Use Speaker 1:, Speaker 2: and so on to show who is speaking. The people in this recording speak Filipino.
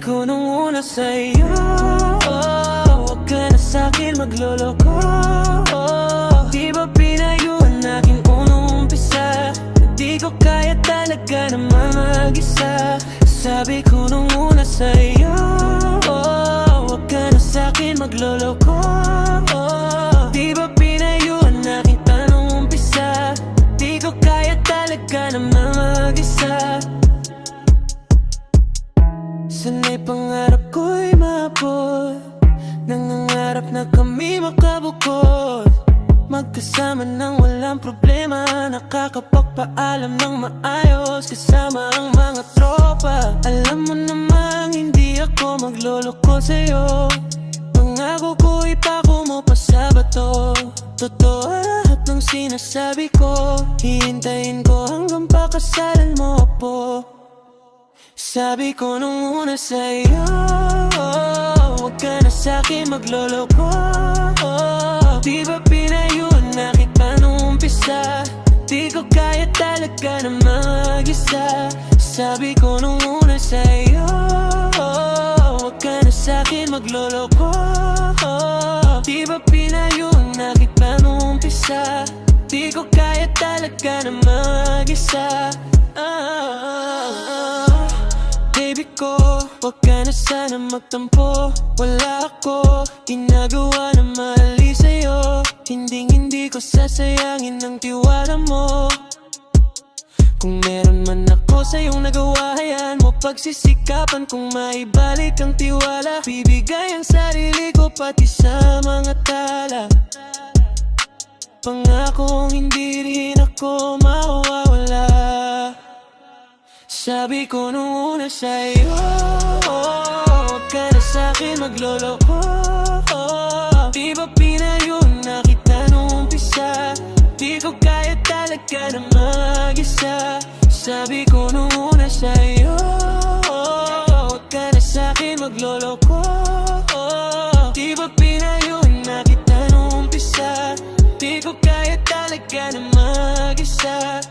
Speaker 1: ko nung una sa'yo, huwag ka na sa'kin magloloko. Di ba pinayuhan aking unang umpisa? Di ko kaya talaga naman mag-isa. Sabi ko nung una sa'yo, huwag ka na sa'kin magloloko. Di ba pinayuhan aking tanong umpisa? Di ko kaya talaga naman mag-isa. Sana'y pangarap ko'y maabot, nangangarap na kami makabukod, magkasama nang walang problema, nakakapagpaalam ng maayos kasama ang mga tropa. Alam mo namang hindi ako magloloko sa'yo, pangako ko ipako mo pa sa bato. Totoo lahat ng sinasabi ko, hihintayin ko hanggang pakasalan mo po. Sabi ko nung una sa'yo, huwag ka na sa'kin magloloko. Di ba pinayuhan na kita nung umpisa? Di ko kaya talaga na mag-isa. Sabi ko nung una sa'yo, huwag ka na sa'kin magloloko. Di ba pinayuhan na kita nung umpisa? Di ko kaya talaga na mag-isa. Baby ko, huwag ka na sana magtampo. Wala ako ginagawa na mali sa'yo. Hindi ko sasayangin ang tiwala mo. Kung meron man ako sa'yong nagawa, hayaan mo pagsisikapan kung maibalik ang tiwala. Bibigay ang sarili ko pati sa mga tala. Pangakong hindi rin ako mawawala. Sabi ko nung una sa'yo, huwag ka na sa'kin magloloko. Di ba pinayuhan na kita nung umpisa? Di ko kaya talaga na mag-isa. Sabi ko nung una sa'yo, huwag ka na sa'kin magloloko. Di ba pinayuhan na kita nung umpisa? Di ko kaya talaga na mag-isa.